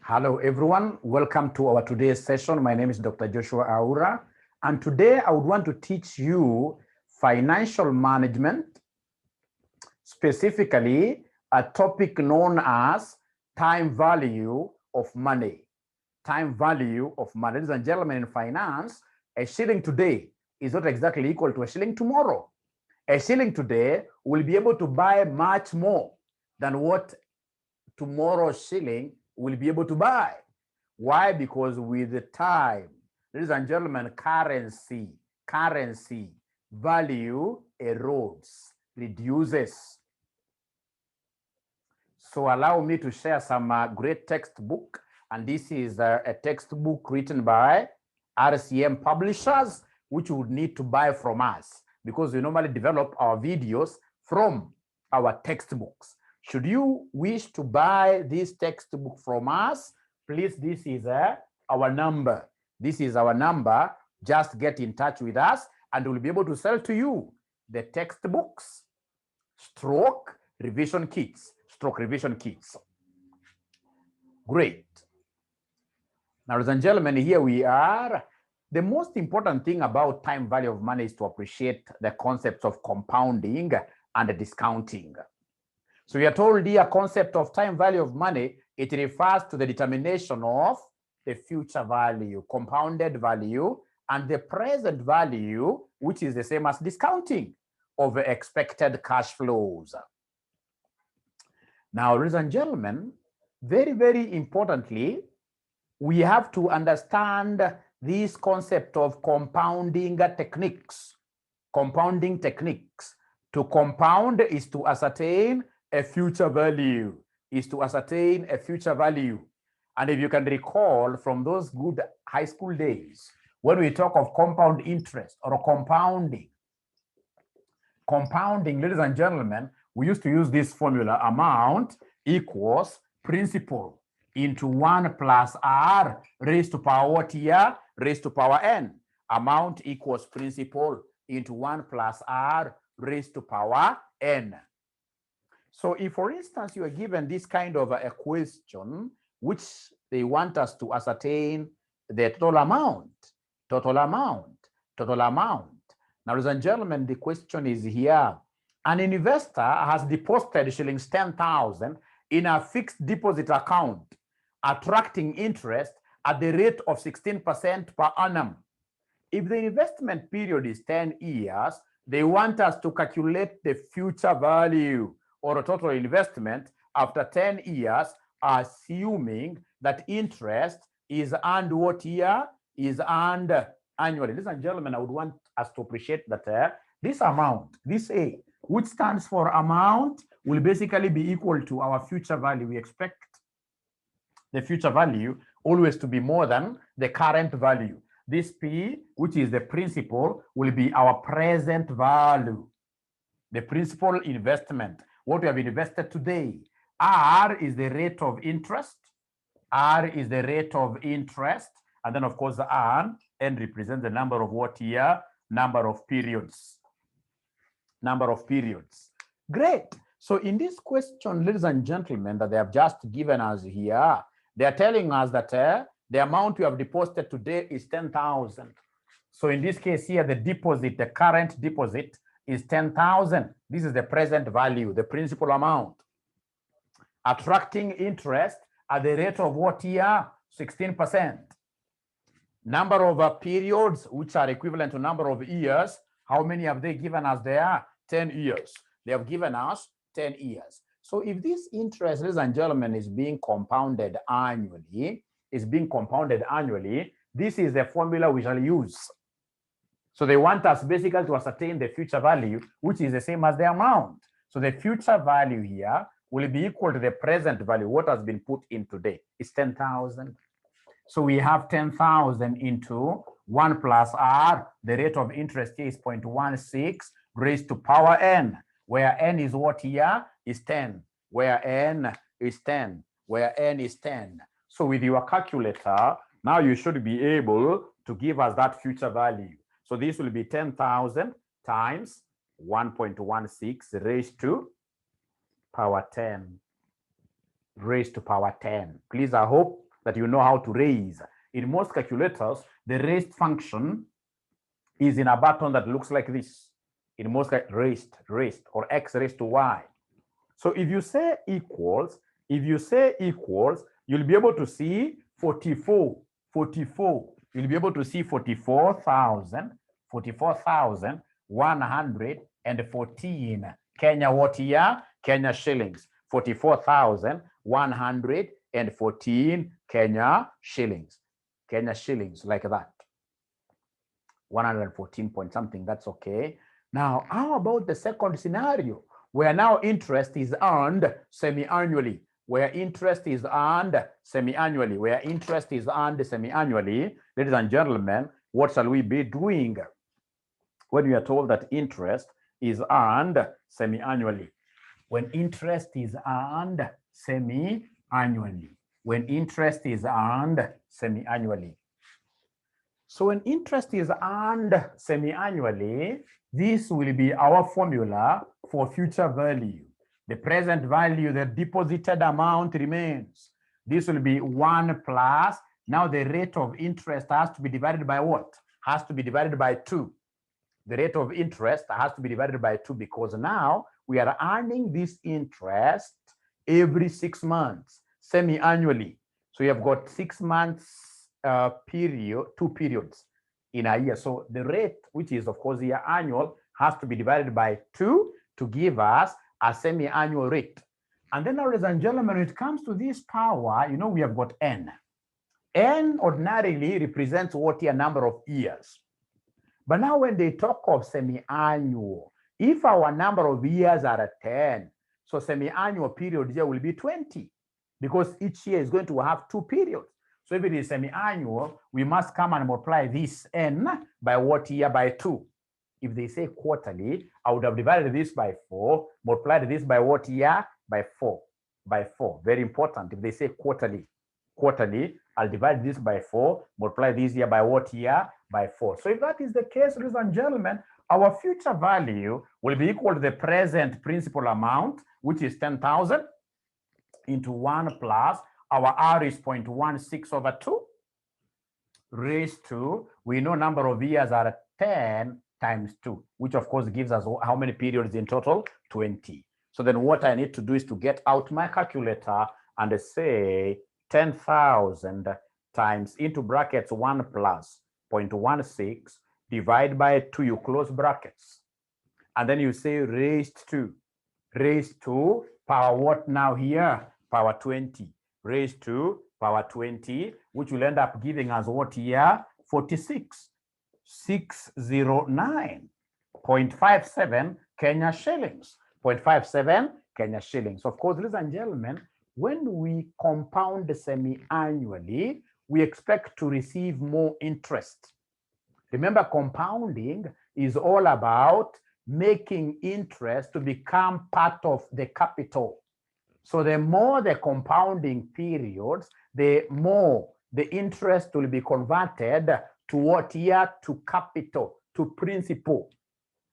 Hello, everyone. Welcome to our today's session. My name is Dr. Joshua Aura, and today I would want to teach you financial management, specifically a topic known as time value of money. Time value of money. Ladies and gentlemen, in finance, a shilling today is not exactly equal to a shilling tomorrow. A shilling today will be able to buy much more than what tomorrow's shilling will be able to buy. Why? Because with the time, ladies and gentlemen, currency value erodes, reduces. So allow me to share some great textbook. And this is a textbook written by RCM publishers, which you would need to buy from us because we normally develop our videos from our textbooks. Should you wish to buy this textbook from us, please, this is our number. This is our number. Just get in touch with us and we'll be able to sell to you the textbooks, stroke revision kits. Great. Now, ladies and gentlemen, here we are. The most important thing about time value of money is to appreciate the concepts of compounding and discounting. So we are told here, concept of time value of money, it refers to the determination of the future value, compounded value, and the present value, which is the same as discounting of expected cash flows. Now, ladies and gentlemen, very, very importantly, we have to understand this concept of compounding techniques. Compounding techniques. To compound is to ascertain a future value, And if you can recall from those good high school days, when we talk of compound interest or compounding, ladies and gentlemen, we used to use this formula: amount equals principal into 1 plus r raised to power what here? Raised to power n. Amount equals principal into 1 plus r raised to power n. So if, for instance, you are given this kind of a question, which they want us to ascertain the total amount. Now, ladies and gentlemen, the question is here. An investor has deposited shillings 10,000 in a fixed deposit account, attracting interest at the rate of 16% per annum. If the investment period is 10 years, they want us to calculate the future value or total investment after 10 years, assuming that interest is earned what year? Is earned annually. Ladies and gentlemen, I would want us to appreciate that this amount, this A, which stands for amount, will basically be equal to our future value. We expect the future value always to be more than the current value. This P, which is the principal, will be our present value. The principal investment, what we have invested today. R is the rate of interest. And then, of course, the N represents the number of what year? Number of periods. Great. So in this question, ladies and gentlemen, that they have just given us here, they are telling us that the amount we have deposited today is 10,000. So in this case here, the current deposit is 10,000. This is the present value, the principal amount. Attracting interest at the rate of what year? 16%. Number of periods, which are equivalent to number of years. How many have they given us there? 10 years. They have given us 10 years. So if this interest, ladies and gentlemen, is being compounded annually, this is the formula we shall use. So they want us basically to ascertain the future value, which is the same as the amount. So the future value here will be equal to the present value. What has been put in today is 10,000. So we have 10,000 into 1 plus r. The rate of interest here is 0.16 raised to power n, where n is what here? Is 10. Where n is 10. So with your calculator, now you should be able to give us that future value. So this will be 10,000 times 1.16 raised to power 10. Please, I hope that you know how to raise. In most calculators, the raised function is in a button that looks like this. In most raised, or x raised to y. So if you say equals, you'll be able to see 44. You'll be able to see 44,114 Kenya what year? Kenya shillings. 44,114 Kenya shillings. Kenya shillings, like that. 114 point something, that's okay. Now, how about the second scenario, where now interest is earned semi-annually, ladies and gentlemen, what shall we be doing when we are told that interest is earned semi-annually? When interest is earned semi-annually. So when interest is earned semi-annually, this will be our formula for future value. The present value, the deposited amount remains. This will be 1 plus. Now the rate of interest has to be divided by what? Has to be divided by 2. The rate of interest has to be divided by 2 because now we are earning this interest every 6 months, semi-annually. So you have got 6 months period, 2 periods in a year. So the rate, which is of course the annual, has to be divided by 2 to give us a semi-annual rate. And then, ladies and gentlemen, when it comes to this power, you know, we have got n. N ordinarily represents what a number of years. But now when they talk of semi-annual, if our number of years are 10, so semi-annual period here will be 20, because each year is going to have 2 periods. So if it is semi-annual, we must come and multiply this n by what year? By 2. If they say quarterly, I would have divided this by 4, multiplied this by what year? By 4. By 4. Very important. If they say quarterly, I'll divide this by 4, multiply this year by what year? By 4. So if that is the case, ladies and gentlemen, our future value will be equal to the present principal amount, which is 10,000, into 1 plus our R is 0.16 over 2, raised to, we know number of years are 10 times 2, which of course gives us how many periods in total? 20. So then what I need to do is to get out my calculator and say 10,000 times into brackets 1 plus 0.16 divide by 2, you close brackets. And then you say raised to power what now here? Power 20. Raised to power 20, which will end up giving us what here? 46,609.57 Kenya shillings. 0.57 Kenya shillings. Of course, ladies and gentlemen, when we compound semi-annually, we expect to receive more interest. Remember, compounding is all about making interest to become part of the capital. So the more the compounding periods, the more the interest will be converted to what year? To capital, to principal.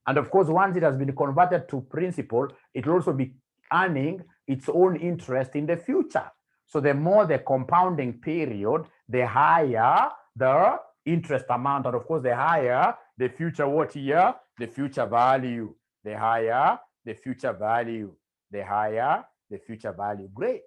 And of course, once it has been converted to principal, it will also be earning its own interest in the future. So the more the compounding period, the higher the interest amount. And of course, the higher the future what year? The future value. The higher the future value. The higher the future value. Great.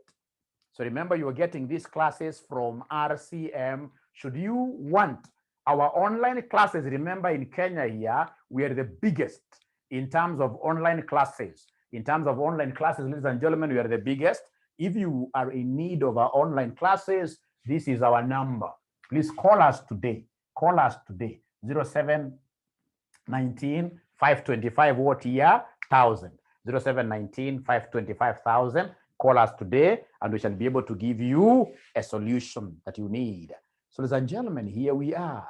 So remember, you are getting these classes from RCM. Should you want our online classes, remember in Kenya here, we are the biggest in terms of online classes. In terms of online classes, ladies and gentlemen, we are the biggest. If you are in need of our online classes, this is our number. Please call us today. Call us today. 0719 525 what year? 1000. 0719 525,000. Call us today and we shall be able to give you a solution that you need. So ladies and gentlemen, here we are.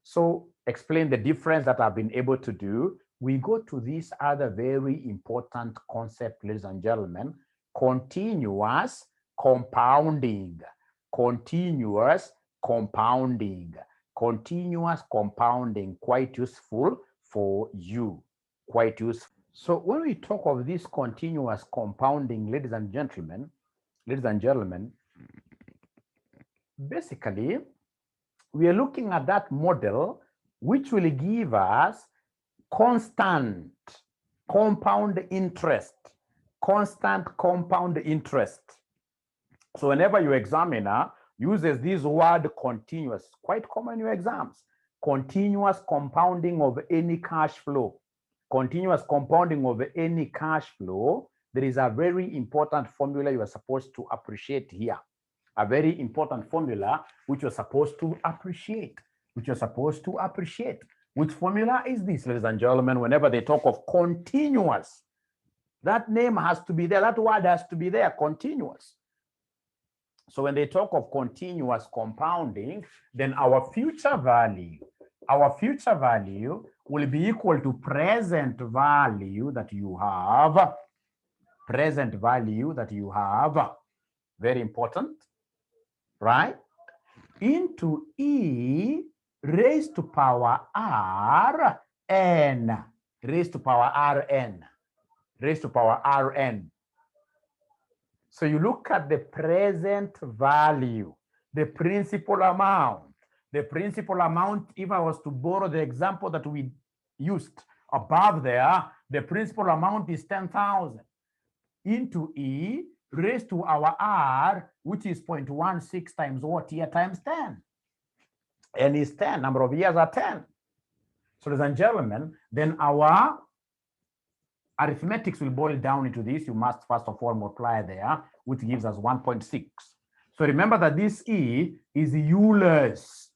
So explain the difference that I've been able to do. We go to this other very important concept, ladies and gentlemen, continuous compounding. Continuous compounding. Continuous compounding, quite useful for you. Quite useful. So when we talk of this continuous compounding, ladies and gentlemen, basically, we are looking at that model which will give us constant compound interest. Constant compound interest. So whenever your examiner uses this word continuous, quite common in your exams, continuous compounding of any cash flow, continuous compounding of any cash flow, there is a very important formula you are supposed to appreciate here. A very important formula which you're supposed to appreciate, which you're supposed to appreciate. Which formula is this, ladies and gentlemen? Whenever they talk of continuous, that name has to be there, that word has to be there, continuous. So when they talk of continuous compounding, then our future value will be equal to present value that you have, present value that you have, very important, right? Into E raised to power Rn, raised to power Rn, raised to power Rn. So you look at the present value, the principal amount. The principal amount, if I was to borrow the example that we used above there, the principal amount is 10,000 into E raised to our R, which is 0.16 times what here times 10. N is 10, number of years are 10. So ladies and gentlemen, then our arithmetics will boil down into this. You must first of all multiply there, which gives us 1.6. So remember that this E is Euler's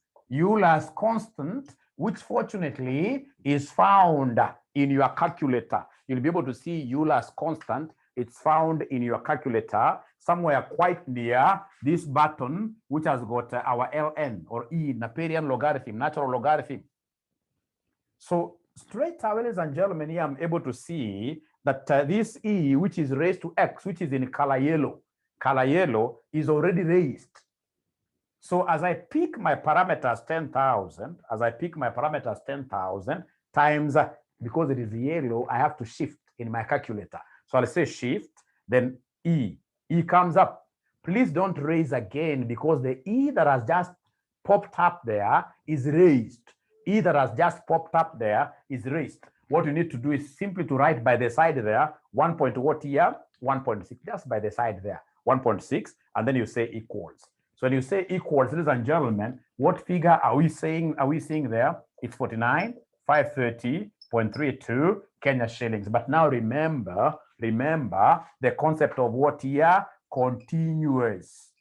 constant, which fortunately is found in your calculator. You'll be able to see Euler's constant. It's found in your calculator somewhere quite near this button, which has got our ln or E, Napierian logarithm, natural logarithm. So straight away, ladies and gentlemen, here I'm able to see that this E, which is raised to X, which is in color yellow, is already raised. So as I pick my parameters 10,000, times, because it is yellow, I have to shift in my calculator. So I'll say shift, then E comes up. Please don't raise again, because the E that has just popped up there is raised. E that has just popped up there is raised. What you need to do is simply to write by the side there, 1.6, just by the side there, 1.6, and then you say equals. So when you say equals, ladies and gentlemen, what figure are we saying? Are we seeing there? It's 49,530.32 Kenya shillings. But now remember the concept of what here? Continuous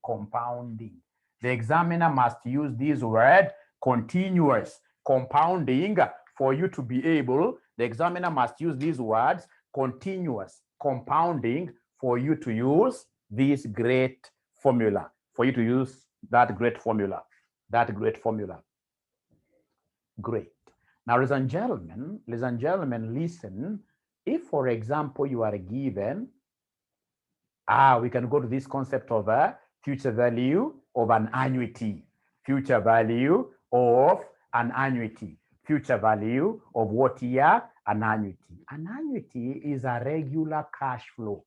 compounding. The examiner must use this word continuous compounding for you to be able. The examiner must use these words continuous compounding for you to use this great formula, for you to use that great formula, Great. Now, ladies and gentlemen, listen. If, for example, you are given, we can go to this concept of a future value of an annuity. Future value of an annuity. Future value of what year? An annuity. An annuity is a regular cash flow.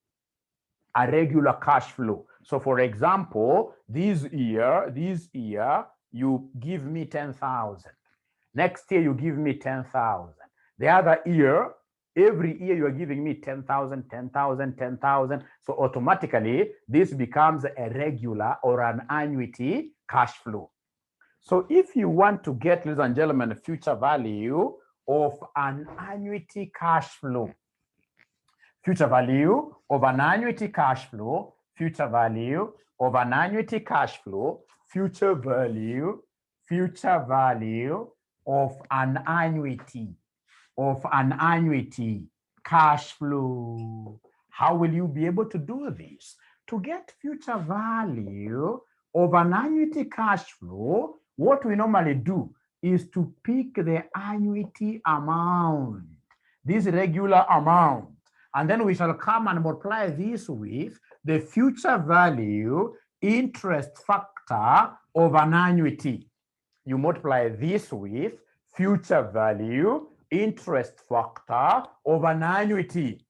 A regular cash flow. So for example, this year, you give me 10,000. Next year, you give me 10,000. The other year, every year, you're giving me 10,000, 10,000, 10,000. So automatically, this becomes a regular or an annuity cash flow. So if you want to get, ladies and gentlemen, future value of an annuity cash flow, future value of an annuity cash flow, future value of an annuity cash flow, future value of an annuity cash flow. How will you be able to do this? To get future value of an annuity cash flow, what we normally do is to pick the annuity amount, this regular amount, and then we shall come and multiply this with the future value interest factor of an annuity. You multiply this with future value interest factor of an annuity.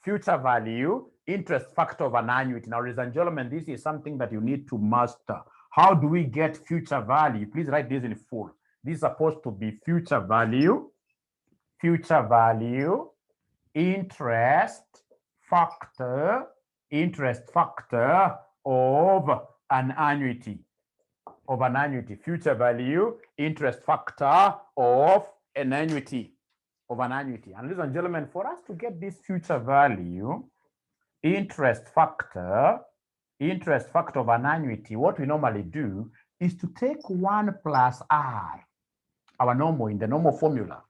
Future value interest factor of an annuity. Now, ladies and gentlemen, this is something that you need to master. How do we get future value? Please write this in full. This is supposed to be future value, interest factor of an annuity, future value, interest factor of an annuity, And ladies and gentlemen, for us to get this future value, interest factor of an annuity, what we normally do is to take 1 plus R, our normal, in the normal formula.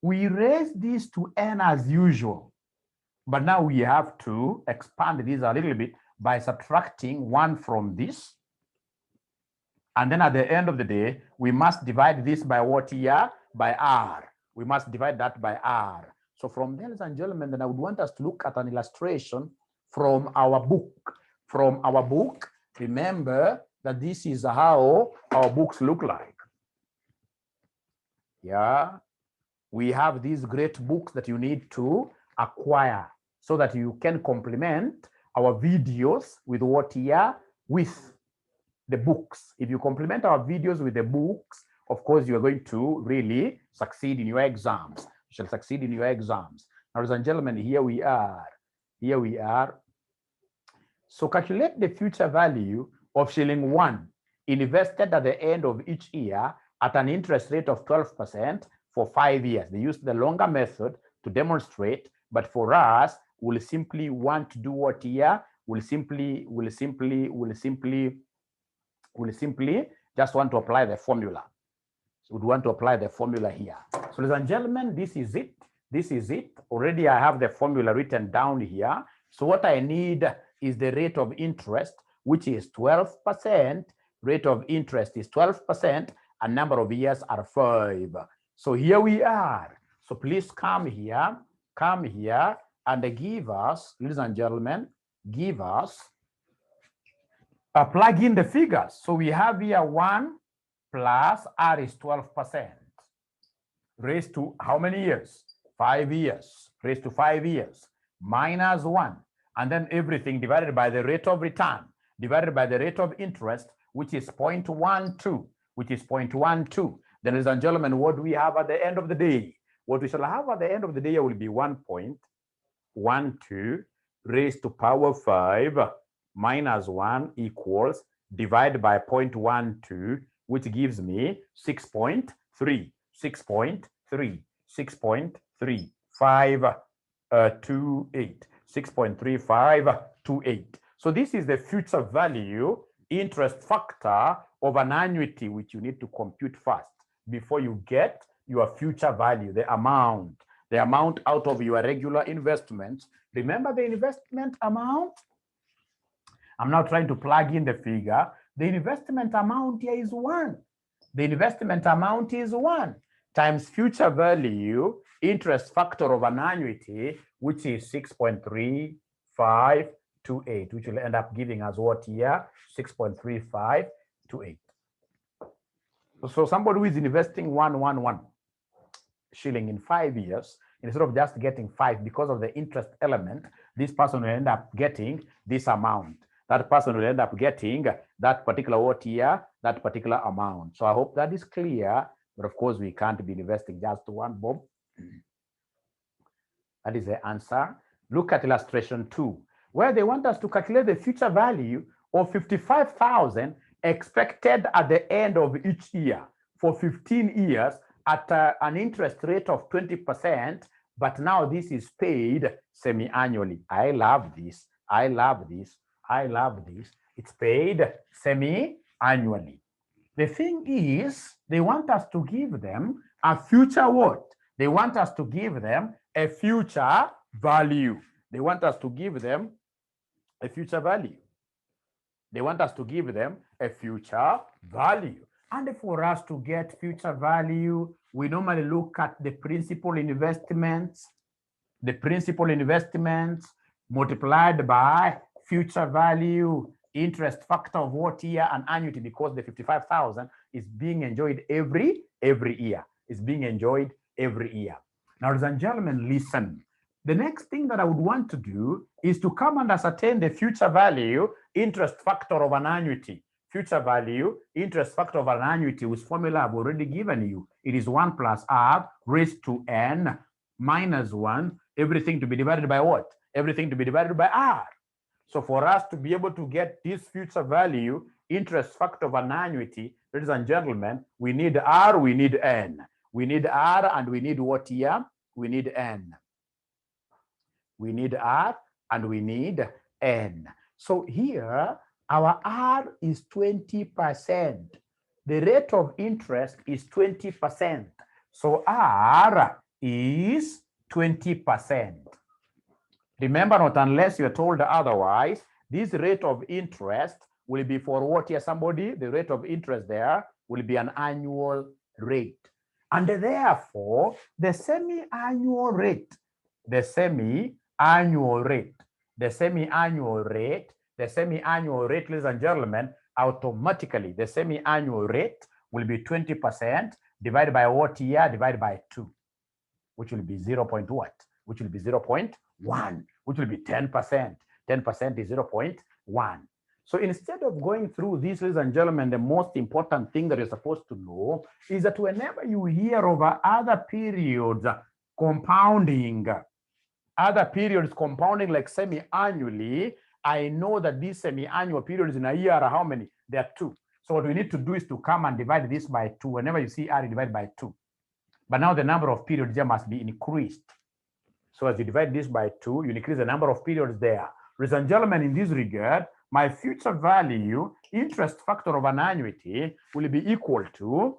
We raise this to n as usual, but now we have to expand this a little bit by subtracting 1 from this. And then at the end of the day, we must divide this by what here? By R. We must divide that by R. So from there, ladies and gentlemen, then I would want us to look at an illustration from our book. Remember that this is how our books look like. Yeah. We have these great books that you need to acquire so that you can complement our videos with what here? With the books. If you complement our videos with the books, of course, you are going to really succeed in your exams. You shall succeed in your exams. Now, ladies and gentlemen, here we are. So calculate the future value of shilling 1 invested at the end of each year at an interest rate of 12% for 5 years. They used the longer method to demonstrate, but for us, we'll simply want to do what here? We'll simply just want to apply the formula. So we'd want to apply the formula here. So ladies and gentlemen, this is it. Already I have the formula written down here. So what I need is the rate of interest, which is 12%. Rate of interest is 12%, and number of years are 5. So here we are. So please come here and give us, ladies and gentlemen, plug in the figures. So we have here 1 plus R is 12%. Raised to how many years? 5 years. Raised to 5 years. Minus 1. And then everything divided by the rate of return, divided by the rate of interest, which is 0.12. Then, ladies and gentlemen, what do we have at the end of the day? What we shall have at the end of the day will be 1.12 raised to power 5 minus 1 equals divided by 0.12, which gives me 6.3. 6.3528. So this is the future value interest factor of an annuity, which you need to compute first before you get your future value, the amount out of your regular investments. Remember the investment amount? I'm now trying to plug in the figure. The investment amount here is 1. The investment amount is 1 times future value interest factor of an annuity, which is 6.3528, which will end up giving us what here? 6.3528. So somebody who is investing 111 shilling in 5 years, instead of just getting 5 because of the interest element, this person will end up getting this amount. That person will end up getting that particular what here, that particular amount. So I hope that is clear. But of course, we can't be investing just one bob. That is the answer. Look at illustration 2, where they want us to calculate the future value of 55,000 expected at the end of each year for 15 years at an interest rate of 20%. But now this is paid semi-annually. I love this. It's paid semi-annually. The thing is, they want us to give them a future what? They want us to give them a future value. They want us to give them a future value. And for us to get future value, we normally look at the principal investments. The principal investments multiplied by future value interest factor of what year? An annuity, because the 55,000 is being enjoyed every year. It's being enjoyed every year. Now, ladies and gentlemen, listen. The next thing that I would want to do is to come and ascertain the future value interest factor of an annuity. Future value interest factor of an annuity, whose formula I've already given you. It is 1 plus r raised to n minus 1, everything to be divided by what? Everything to be divided by r. So for us to be able to get this future value interest factor of an annuity, ladies and gentlemen, we need r, we need n. We need r and we need what here? We need n. We need r and we need n. So here, our r is 20%. The rate of interest is 20%. So r is 20%. Remember, not unless you're told otherwise, this rate of interest will be for what here, somebody? The rate of interest there will be an annual rate. And therefore, the semi-annual rate, the semi-annual rate, ladies and gentlemen, automatically, the semi-annual rate will be 20% divided by what here? Divided by 2, which will be 0. What? Which will be 0.1, which will be 10%. 10% is 0.1. So instead of going through this, ladies and gentlemen, the most important thing that you're supposed to know is that whenever you hear of other periods compounding, like semi-annually, I know that these semi-annual periods in a year are how many? There are 2. So what we need to do is to come and divide this by 2. Whenever you see r, divide by 2. But now the number of periods there must be increased. So as you divide this by 2, you increase the number of periods there. Ladies and gentlemen, in this regard, my future value interest factor of an annuity will be equal to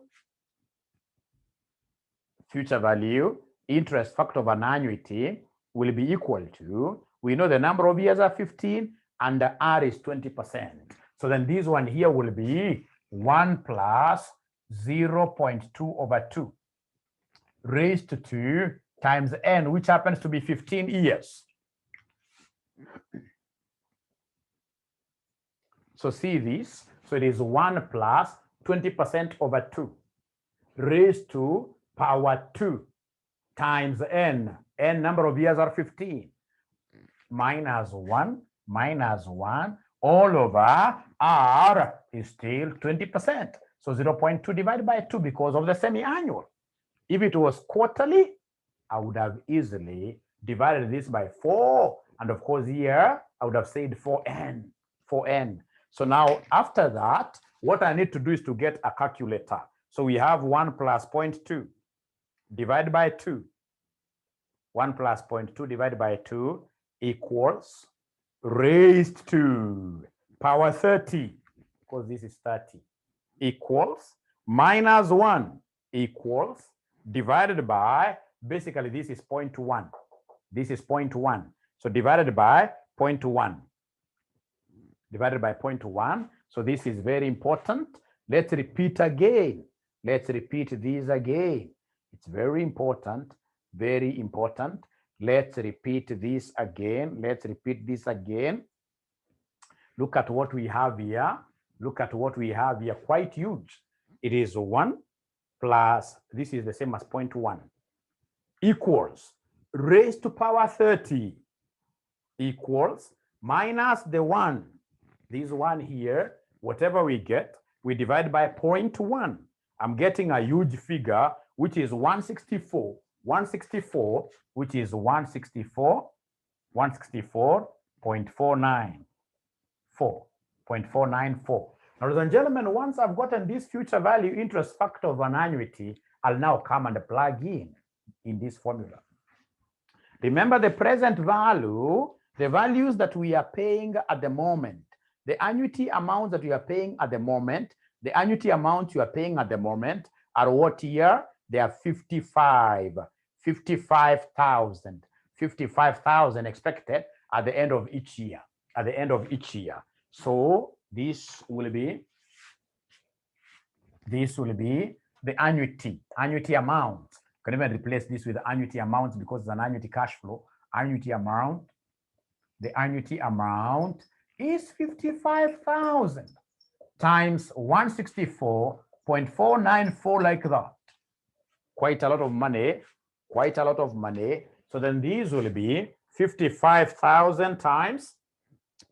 future value interest factor of an annuity will be equal to, we know the number of years are 15 and the r is 20%. So then this one here will be 1 plus 0.2 over 2 raised to 2 times n, which happens to be 15 years. So see this. So it is 1 plus 20% over 2 raised to power 2 times n. N number of years are 15. Minus 1 all over r is still 20%. So 0.2 divided by 2 because of the semi-annual. If it was quarterly, I would have easily divided this by 4. And of course here, I would have said 4n. So now after that, what I need to do is to get a calculator. So we have 1 plus 0.2 divided by 2. 1 plus 0.2 divided by 2 equals raised to power 30, because this is 30, equals minus 1 equals divided by, basically this is 0.1. This is 0.1. So divided by 0.1. Divided by 0.1. So this is very important. Let's repeat again. Let's repeat this again. It's very important. Very important. Let's repeat this again. Let's repeat this again. Look at what we have here. Look at what we have here. Quite huge. It is 1 plus, this is the same as 0.1, equals raised to power 30 equals minus the 1. This one here, whatever we get, we divide by 0.1. I'm getting a huge figure, which is 164. 164, which is 164.494. Now, ladies and gentlemen, once I've gotten this future value interest factor of an annuity, I'll now come and plug in this formula. Remember the present value, the values that we are paying at the moment, the annuity amount that we are paying at the moment, the annuity amount you are paying at the moment are what year? They are 55,000 expected at the end of each year. So this will be the annuity amount. You can even replace this with the annuity amount because it's an annuity cash flow. Annuity amount, the annuity amount is 55,000 times 164.494, like that. Quite a lot of money. So then these will be 55,000 times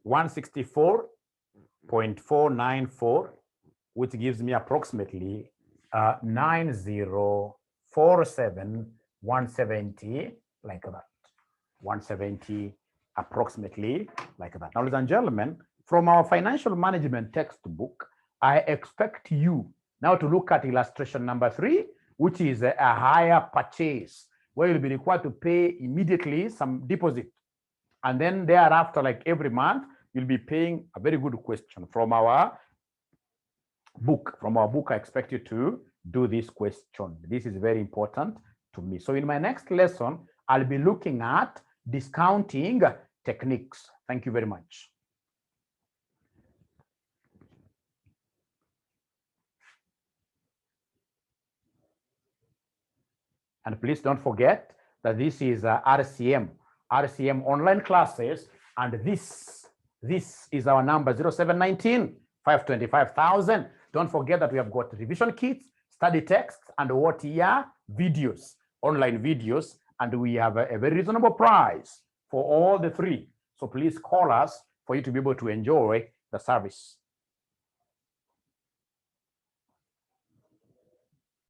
164.494, which gives me approximately 9047,170, like that. 170 approximately like that. Now, ladies and gentlemen, from our financial management textbook, I expect you now to look at illustration number 3, which is a hire purchase, where you'll be required to pay immediately some deposit. And then thereafter, like every month, you'll be paying a very good question from our book. From our book, I expect you to do this question. This is very important to me. So in my next lesson, I'll be looking at discounting techniques. Thank you very much. And please don't forget that this is RCM online classes, and this is our number 0719 525,000. Don't forget that we have got revision kits, study texts, and what year videos, online videos, and we have a very reasonable price for all the 3. So please call us for you to be able to enjoy the service.